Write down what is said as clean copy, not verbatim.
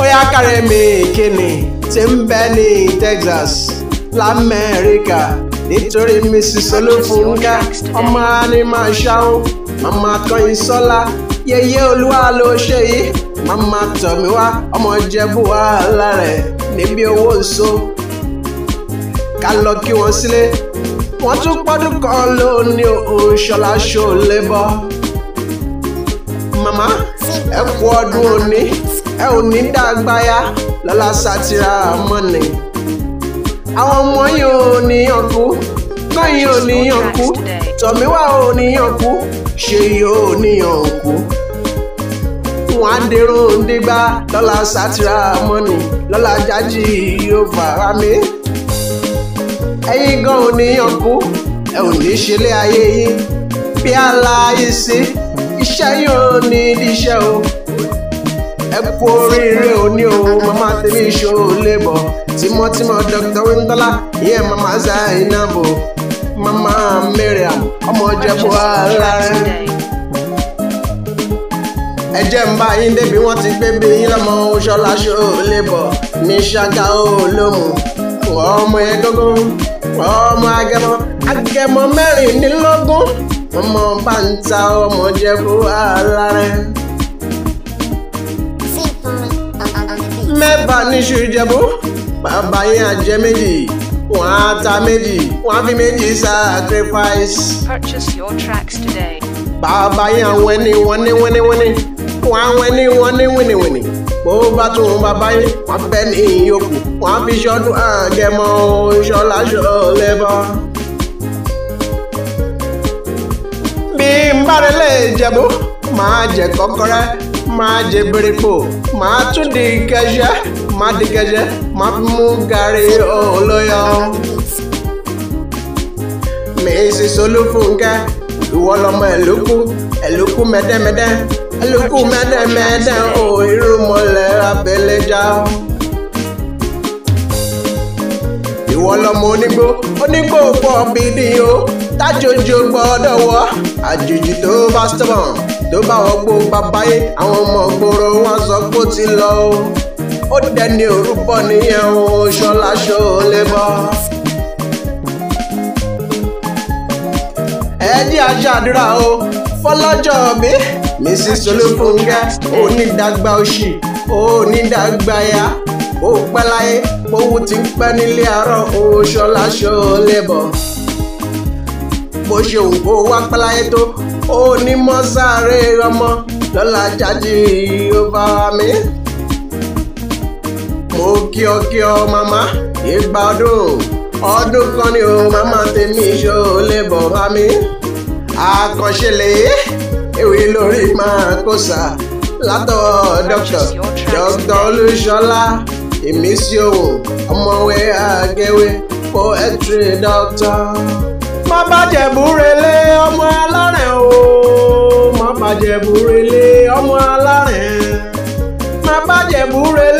bóyá kárẹ̀ mi kíni tí ń bẹ ní Texas l'Amẹ́ríkà nítorí Mrs. Olúfúnkẹ́ ọmọ ni máa ṣáún màmá Kọ́yìnsọ́lá yeye olúwa ló ṣe yìí màmá Tọ̀míwá ọmọ Ìjẹ̀bú wàhálà rẹ̀ níbi owó ńso ká lọ kí wọ́n sílé wọ́n tún pọ́dún kan lónìí Ṣọlá Ṣòlébọ̀ màmá ẹ kú ọdún òní ẹ ò ní dàgbáyà lọ́lá sátìrà mọ́ni àwọn ọmọ yìí ò níyàn kú Kọ́yìn ò níyàn kú Tọ̀míwá ò níyàn kú Ṣèyí ò níyàn kú wọ́n á dèrò dígbà lọ́lá sátìrà mọ́ni lọ́lá jájì yóò fara mi ẹ̀yin gan ò níyàn kú ẹ ò ní ṣẹlẹ̀ ayé yín bí aláyé sí iṣẹ́ yóò ní iṣẹ́ o ẹ kú oríire òní o màmá tèmi Ṣòlébọ̀ tímọ́tímọ́ Dr. Wíńtọ́lá ìyẹn màmá Zainabu màmá Mariam ọmọ Ìjẹ̀bú alárẹ̀. ẹ jẹ́ ń bá yín débi wọ́n ti gbé bí yín lọ́mọ Ṣọlá Ṣòlébọ̀ ní Ṣáká Olómù ọmọ ẹ̀gọ́gún ọmọ Agẹmọ mẹ́rìndínlógún ọmọ Bàǹtà ọmọ Ìjẹ̀bú alárẹ̀. mẹ́fà níṣu Ìjẹ̀bú bàbá yín àjẹ méjì wọ́n á ta méjì wọ́n á fi méjì sacrifice. Purchase your tracks today. bàbá yín àwọn ẹni wọ́n ní wọ́n àwọn ẹni wọ́n ní wìnìwìnì bó bá tún bàbá yín wọ́n bẹ́ ní ìyókù wọ́n á fi ṣọdún Àgẹmọ Ṣọlá Ṣòlébọ̀. bí n bá rẹ̀ lè Ìjẹ̀bú máa jẹ kọ́kọ́rẹ́ máa jẹ bèrèpò máa tún di kẹsẹ́ máa fi mú gàrí olóyọ. Mrs. Olúfúnkẹ́ ìwọ lọmọ ẹ̀lúkú mẹ́dẹ́mẹ́dẹ́ ẹ̀lúkú mẹ́dẹ́mẹ́dẹ́ ò irúnmọlẹ̀ abẹ́lẹ́já. ìwọ lọmọ onígbò pọ̀ bídí o tájòjò gbọ́dọ̀ wọ́ àjòjì tó bá stubborn tó bá wọ́gbó bàbáyé àwọn ọmọ gbòòrò wọn sọ pé ó ti lọ ó dẹni orúkọ nìyẹn o Ṣọlá Ṣòlébọ̀. ẹ jẹ́ a ṣàdúrà o fọlọ́jọ́ bí Mrs. Olúfúnkẹ́ onídàgbà òṣì onídàgbàyà ó pẹ́ láyé owó ti ń pẹ́ nílé àárọ̀ o Ṣọlá Ṣòlébọ̀. bó ṣe òun kó wá pẹ́ láyé tó ó ní mọ́sáré ọmọ lọ́lá jáde ó bá mi. mo kí ọ màmá ìgbà ọdún kan ni o màmá tèmi Ṣòlébọ̀ bá mi. àkànṣe lè ewé lórí Màkósà látọ̀ Dr. Olúṣọlá ìmísí òun ọmọwé àgẹwé poetry doctor. má bàjẹ́ búrelé ọmọ alárẹ̀ o má bàjẹ́ búrelé ọmọ alárẹ̀ má bàjẹ́ búrelé.